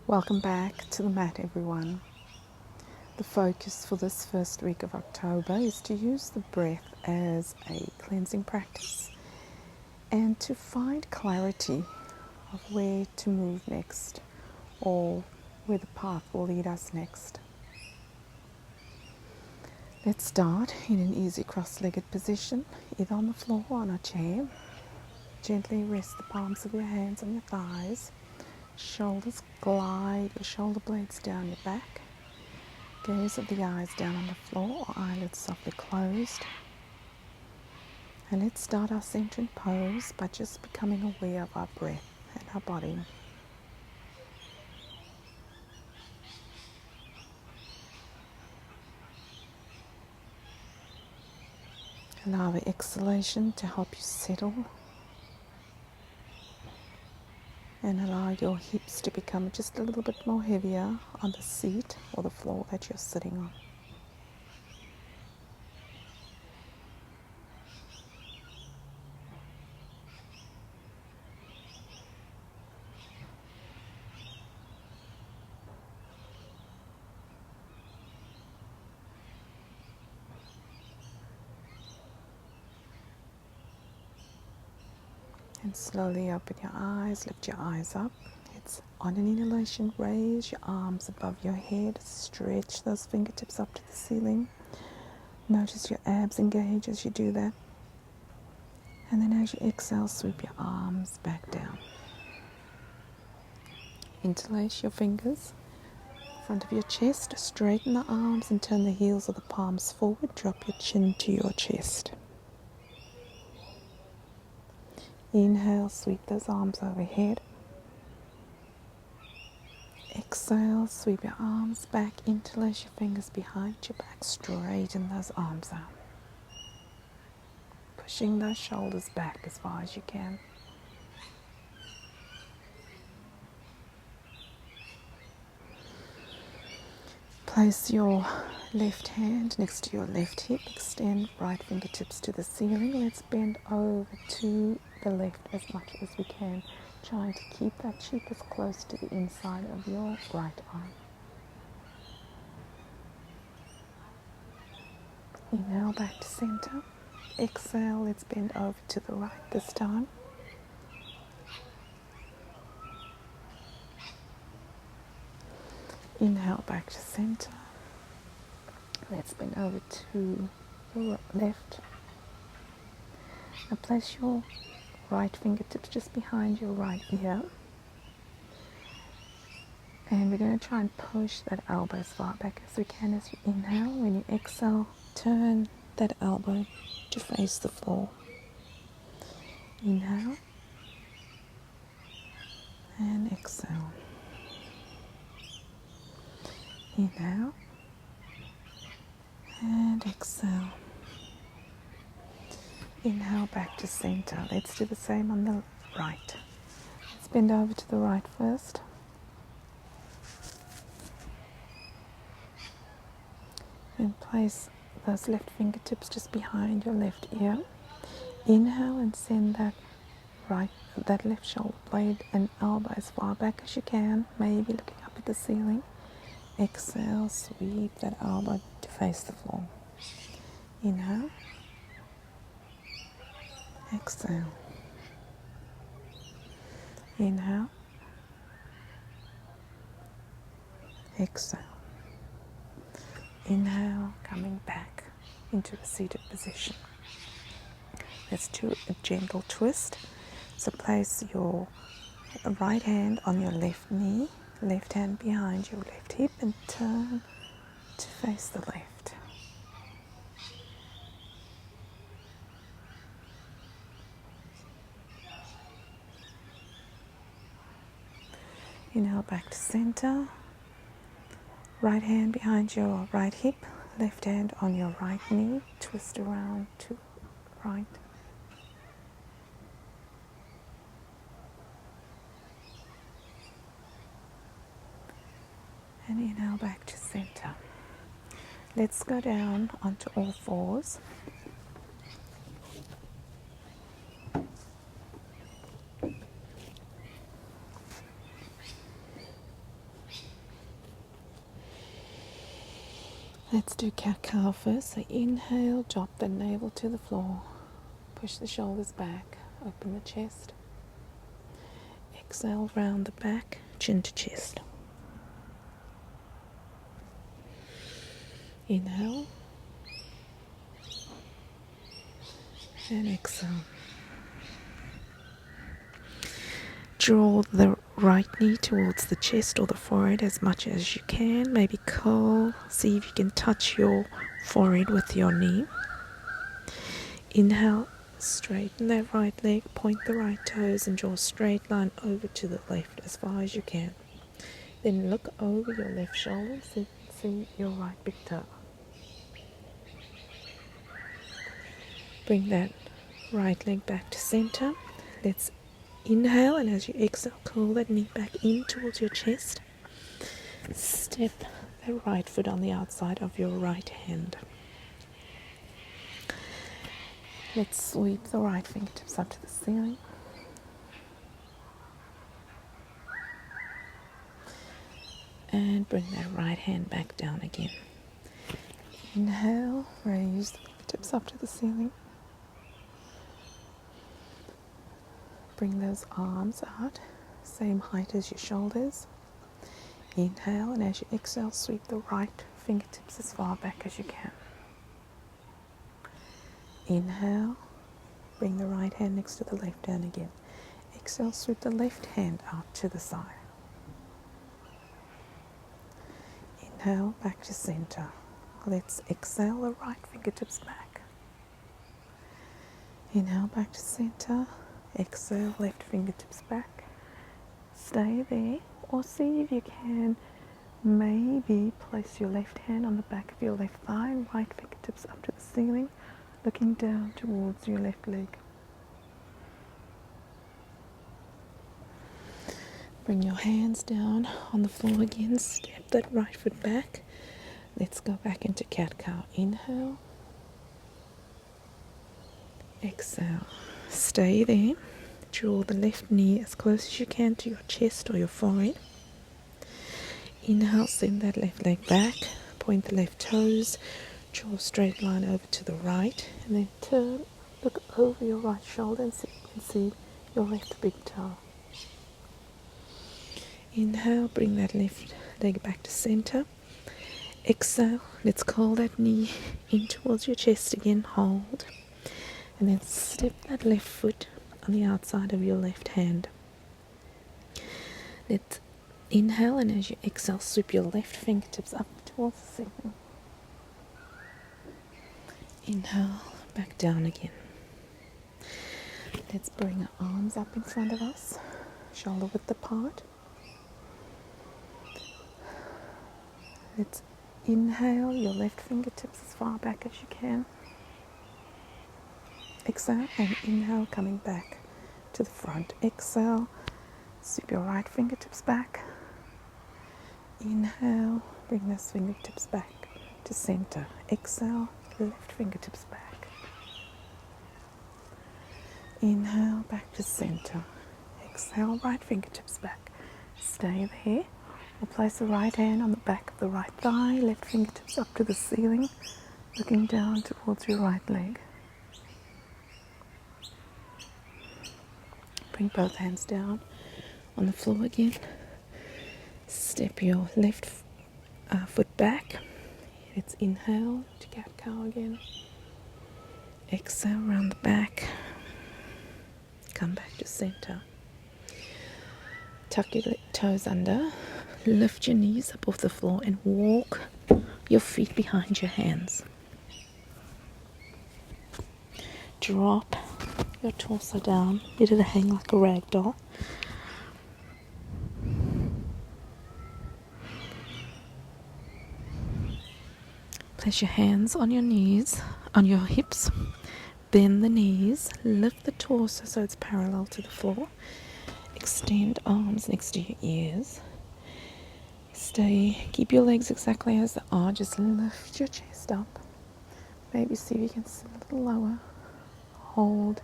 Welcome back to the mat, everyone. The focus for this first week of October is to use the breath as a cleansing practice and to find clarity of where to move next or where the path will lead us next. Let's start in an easy cross-legged position, either on the floor or on a chair. Gently rest the palms of your hands on your thighs. Shoulders glide your shoulder blades down your back. Gaze of the eyes down on the floor, eyelids softly closed. And let's start our centering pose by just becoming aware of our breath and our body. Allow the exhalation to help you settle and allow your hips to become just a little bit more heavier on the seat or the floor that you're sitting on. And slowly open your eyes, lift your eyes up. It's on an inhalation, raise your arms above your head, stretch those fingertips up to the ceiling. Notice your abs engage as you do that. And then as you exhale, sweep your arms back down. Interlace your fingers in front of your chest, straighten the arms and turn the heels of the palms forward. Drop your chin to your chest. Inhale, sweep those arms overhead. Exhale, sweep your arms back, interlace your fingers behind your back, straighten those arms out. Pushing those shoulders back as far as you can. Place your left hand next to your left hip, extend right fingertips to the ceiling. Let's bend over to the left as much as we can, trying to keep that cheek as close to the inside of your right eye. Inhale back to center. Exhale, let's bend over to the right this time. Inhale back to center. Let's bend over to the left. Now place your right fingertips just behind your right ear. And we're going to try and push that elbow as far back as we can as you inhale. When you exhale, turn that elbow to face the floor. Inhale and exhale. Inhale and exhale. Inhale back to center. Let's do the same on the right. Let's bend over to the right first. And place those left fingertips just behind your left ear. Inhale and send that left shoulder blade and elbow as far back as you can, maybe looking up at the ceiling. Exhale, sweep that elbow to face the floor. Inhale. Exhale. Inhale. Exhale. Inhale, coming back into a seated position. Let's do a gentle twist. So place your right hand on your left knee, left hand behind your left hip, and turn to face the left. Inhale back to center. Right hand behind your right hip, left hand on your right knee, twist around to right. And inhale back to center. Let's go down onto all fours. Let's do cat-cow first. So inhale, drop the navel to the floor. Push the shoulders back. Open the chest. Exhale, round the back, chin to chest. Inhale. And exhale. Draw the right knee towards the chest or the forehead as much as you can. Maybe curl. See if you can touch your forehead with your knee. Inhale, straighten that right leg, point the right toes and draw a straight line over to the left as far as you can. Then look over your left shoulder so you can see your right big toe. Bring that right leg back to center. Let's inhale, and as you exhale, curl that knee back in towards your chest. Step the right foot on the outside of your right hand. Let's sweep the right fingertips up to the ceiling. And bring that right hand back down again. Inhale, raise the fingertips up to the ceiling. Bring those arms out, same height as your shoulders. Inhale, and as you exhale, sweep the right fingertips as far back as you can. Inhale, bring the right hand next to the left hand again. Exhale, sweep the left hand out to the side. Inhale, back to center. Let's exhale the right fingertips back. Inhale, back to center. Exhale, left fingertips back. Stay there, or see if you can maybe place your left hand on the back of your left thigh and right fingertips up to the ceiling, looking down towards your left leg. Bring your hands down on the floor again, step that right foot back. Let's go back into cat-cow. Inhale. Exhale. Stay there. Draw the left knee as close as you can to your chest or your forehead. Inhale, send that left leg back. Point the left toes. Draw a straight line over to the right. And then turn, look over your right shoulder and see, you can see your left big toe. Inhale, bring that left leg back to center. Exhale, let's curl that knee in towards your chest again, hold. And then step that left foot on the outside of your left hand. Let's inhale, and as you exhale, sweep your left fingertips up towards the ceiling. Inhale, back down again. Let's bring our arms up in front of us, shoulder width apart. Let's inhale your left fingertips as far back as you can. Exhale, and inhale, coming back to the front. Exhale, sweep your right fingertips back. Inhale, bring those fingertips back to center. Exhale, left fingertips back. Inhale, back to center. Exhale, right fingertips back. Stay there. We'll place the right hand on the back of the right thigh, left fingertips up to the ceiling, looking down towards your right leg. Bring both hands down on the floor again. Step your left foot back. Let's inhale to cat-cow again. Exhale, round the back. Come back to center. Tuck your toes under. Lift your knees up off the floor and walk your feet behind your hands. Drop your torso down. Let it hang like a rag doll. Place your hands on your knees, on your hips. Bend the knees. Lift the torso so it's parallel to the floor. Extend arms next to your ears. Stay, keep your legs exactly as they are, just lift your chest up. Maybe see if you can sit a little lower. Hold.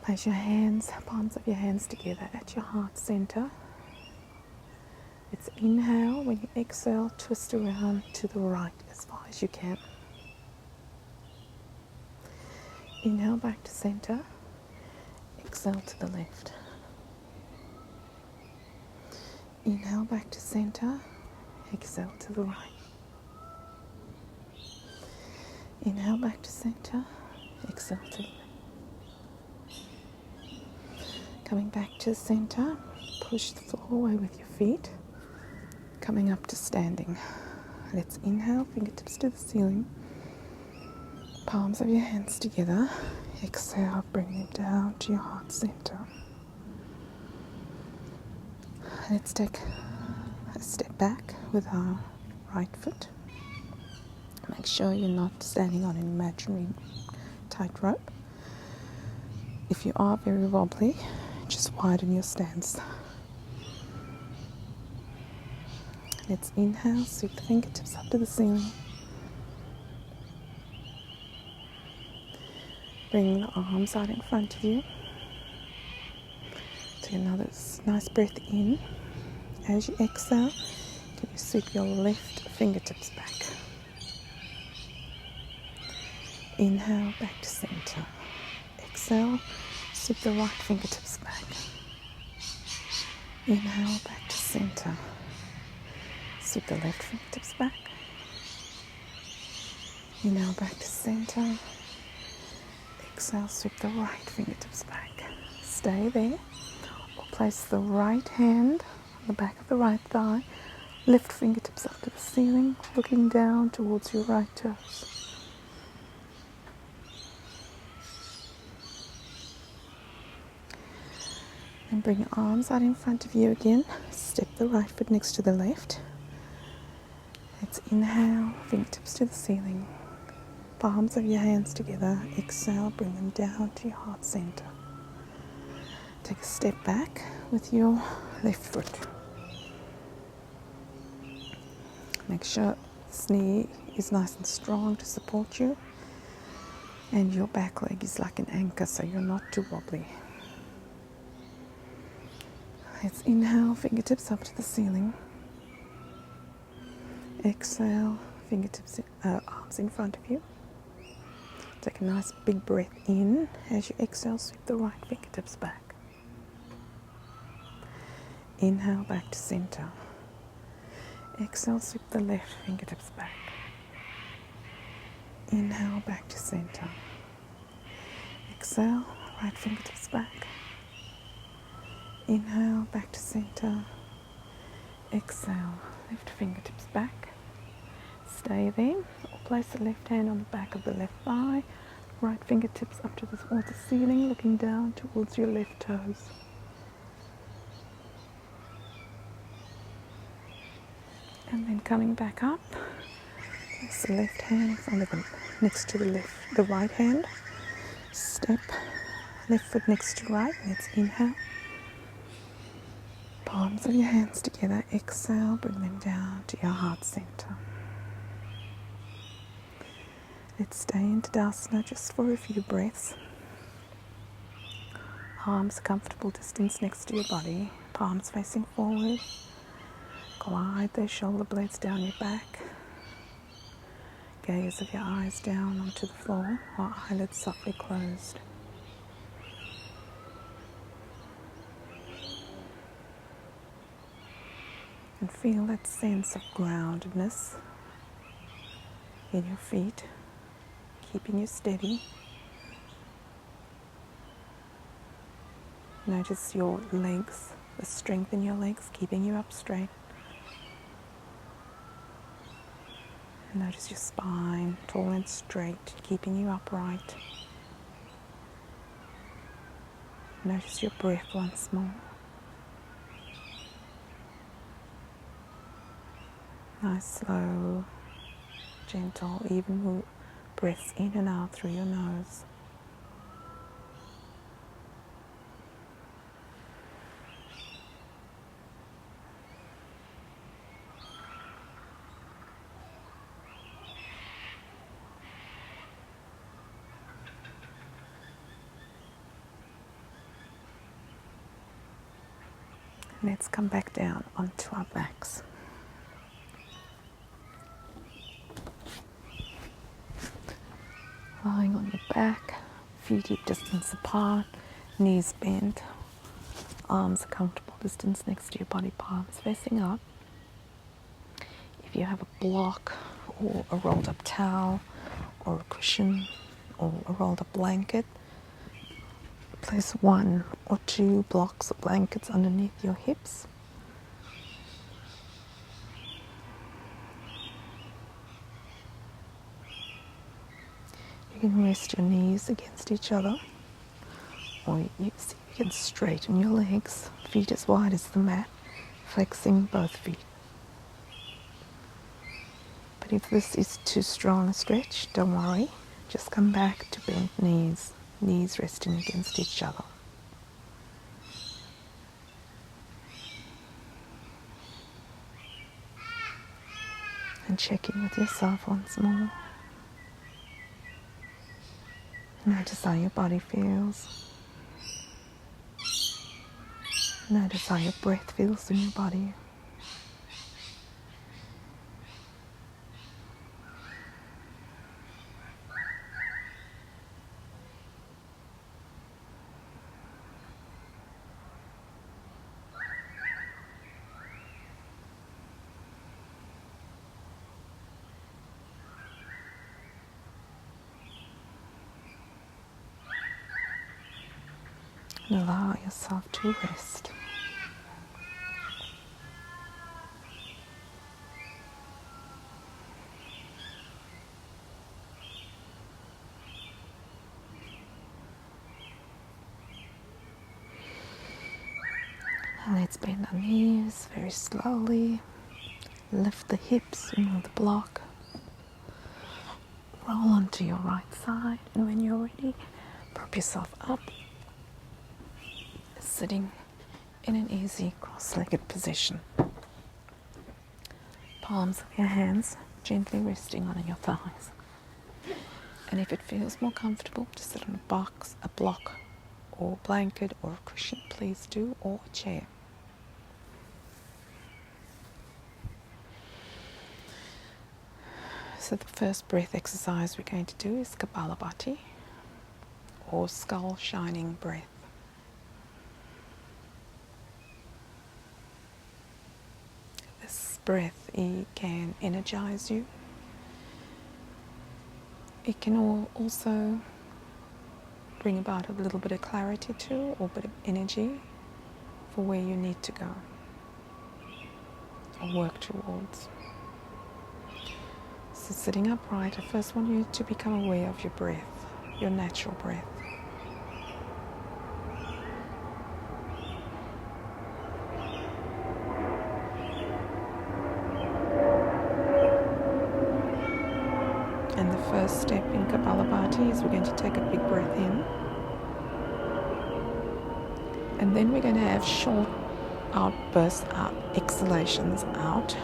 Place your hands, palms of your hands together at your heart center. Let's inhale. When you exhale, twist around to the right as far as you can. Inhale back to center. Exhale to the left. Inhale back to center. Exhale to the right. Inhale back to center. Exhale to the left. Coming back to the center, push the floor away with your feet. Coming up to standing. Let's inhale, fingertips to the ceiling. Palms of your hands together. Exhale, bring them down to your heart center. Let's take a step back with our right foot. Make sure you're not standing on an imaginary tightrope. If you are very wobbly, just widen your stance. Let's inhale, sweep the fingertips up to the ceiling. Bring the arms out in front of you. Take another nice breath in. As you exhale, can you sweep your left fingertips back? Inhale, back to center. Exhale, sweep the right fingertips back. Inhale, back to center. Sweep the left fingertips back. Inhale, back to center. Exhale, sweep the right fingertips back. Stay there. Or place the right hand on the back of the right thigh. Lift fingertips up to the ceiling, looking down towards your right toes. And bring your arms out in front of you again. Step the right foot next to the left. Let's inhale, fingertips to the ceiling. Palms of your hands together. Exhale, bring them down to your heart center. Take a step back with your left foot. Make sure this knee is nice and strong to support you. And your back leg is like an anchor, so you're not too wobbly. Let's inhale, fingertips up to the ceiling. Exhale, arms in front of you. Take a nice big breath in. As you exhale, sweep the right fingertips back. Inhale, back to center. Exhale, sweep the left fingertips back. Inhale, back to center. Exhale, right fingertips back. Inhale, back to center. Exhale, left fingertips back. Stay there, or place the left hand on the back of the left thigh. Right fingertips up towards the ceiling, looking down towards your left toes. And then coming back up, place the left hand in front of next to the right hand. Step left foot next to right. Let's inhale. Palms of your hands together. Exhale, bring them down to your heart center. Let's stay in Tadasana just for a few breaths. Arms a comfortable distance next to your body. Palms facing forward. Glide those shoulder blades down your back. Gaze of your eyes down onto the floor while eyelids softly closed. And feel that sense of groundedness in your feet, keeping you steady. Notice your legs, the strength in your legs, keeping you up straight. And notice your spine, tall and straight, keeping you upright. Notice your breath once more. Nice, slow, gentle, even breaths in and out through your nose. Let's come back down onto our backs. Lying on your back, feet hip distance apart, knees bent, arms a comfortable distance next to your body, palms facing up. If you have a block or a rolled up towel or a cushion or a rolled up blanket, place 1 or 2 blocks of blankets underneath your hips. You can rest your knees against each other, or you can straighten your legs, feet as wide as the mat, flexing both feet. But if this is too strong a stretch, don't worry, just come back to bent knees, knees resting against each other. And check in with yourself once more. Notice how your body feels. Notice how your breath feels in your body. And allow yourself to rest. And let's bend our knees very slowly. Lift the hips, remove the block. Roll onto your right side, and when you're ready, prop yourself up, sitting in an easy cross-legged position. Palms of your hands gently resting on your thighs. And if it feels more comfortable to sit on a box, a block, or a blanket, or a cushion, please do, or a chair. So the first breath exercise we're going to do is Kapalabhati, or skull shining breath. This breath, it can energize you. It can also bring about a little bit of clarity too, or a bit of energy for where you need to go or work towards. So sitting upright, I first want you to become aware of your breath, your natural breath. And the first step in Kapalabhati is we're going to take a big breath in. And then we're going to have short outbursts out, exhalations out,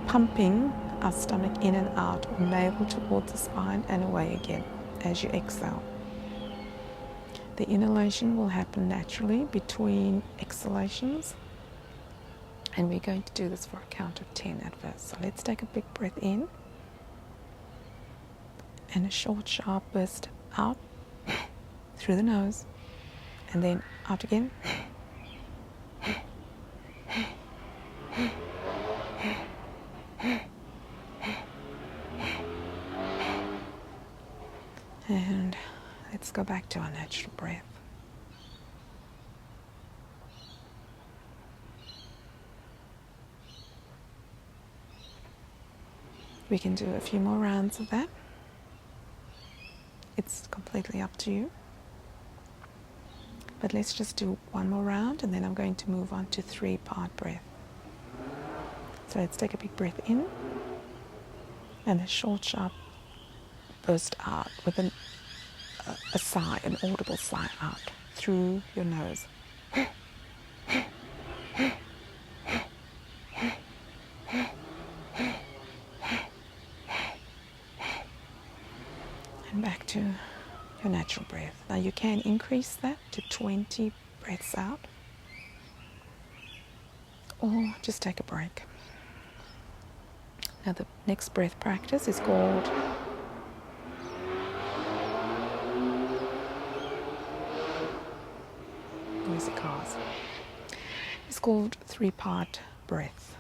pumping our stomach in and out, or navel towards the spine and away again as you exhale. The inhalation will happen naturally between exhalations, and we're going to do this for a count of 10 at first. So let's take a big breath in and a short sharp burst out through the nose, and then out again. And let's go back to our natural breath. We can do a few more rounds of that. It's completely up to you. But let's just do one more round, and then I'm going to move on to 3-part breath. So let's take a big breath in and a short, sharp burst out with a sigh, an audible sigh out through your nose. And back to your natural breath. Now you can increase that to 20 breaths out. or just take a break. Now the next breath practice is called noisy cars. It's called 3-part breath.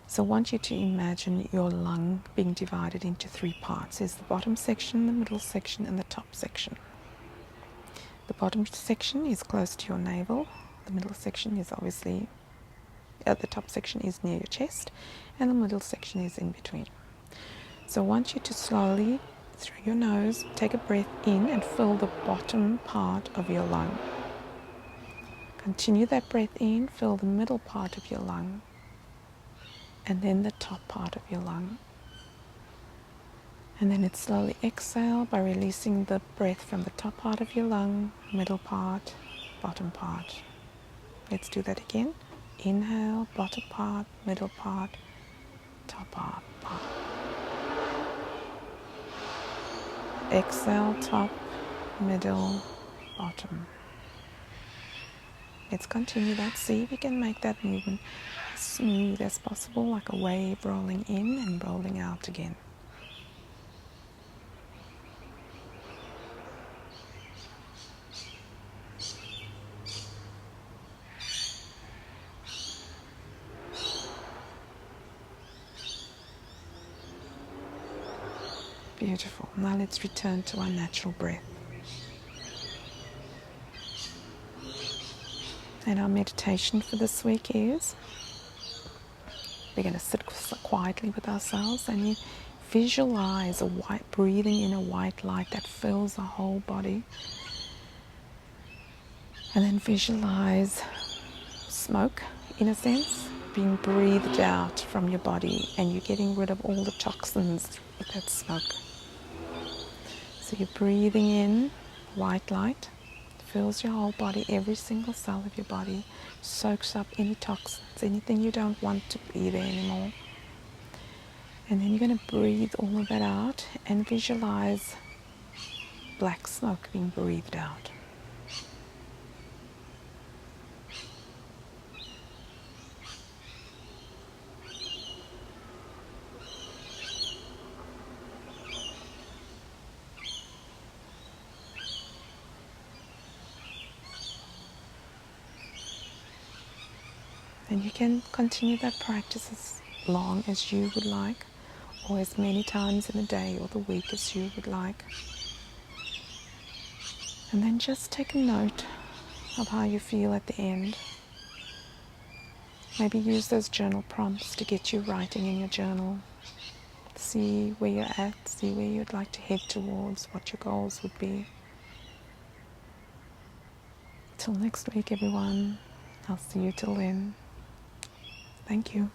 So I want you to imagine your lung being divided into 3 parts. There's the bottom section, the middle section, and the top section. The bottom section is close to your navel. The middle section is obviously, the top section is near your chest, and the middle section is in between. So I want you to slowly, through your nose, take a breath in and fill the bottom part of your lung. Continue that breath in, fill the middle part of your lung, and then the top part of your lung. And then it's slowly exhale by releasing the breath from the top part of your lung, middle part, bottom part. Let's do that again. Inhale, bottom part, middle part, top part. Exhale, top, middle, bottom. Let's continue that. See if you can make that movement as smooth as possible, like a wave rolling in and rolling out again. Beautiful. Now let's return to our natural breath. And our meditation for this week is we're going to sit quietly with ourselves and you visualize breathing in a white light that fills the whole body. And then visualize smoke, in a sense, being breathed out from your body, and you're getting rid of all the toxins with that smoke. So you're breathing in white light, fills your whole body, every single cell of your body, soaks up any toxins, anything you don't want to be there anymore. And then you're going to breathe all of that out and visualize black smoke being breathed out. And you can continue that practice as long as you would like, or as many times in the day or the week as you would like. And then just take a note of how you feel at the end. Maybe use those journal prompts to get you writing in your journal. See where you're at, see where you'd like to head towards, what your goals would be. Till next week, everyone. I'll see you till then. Thank you.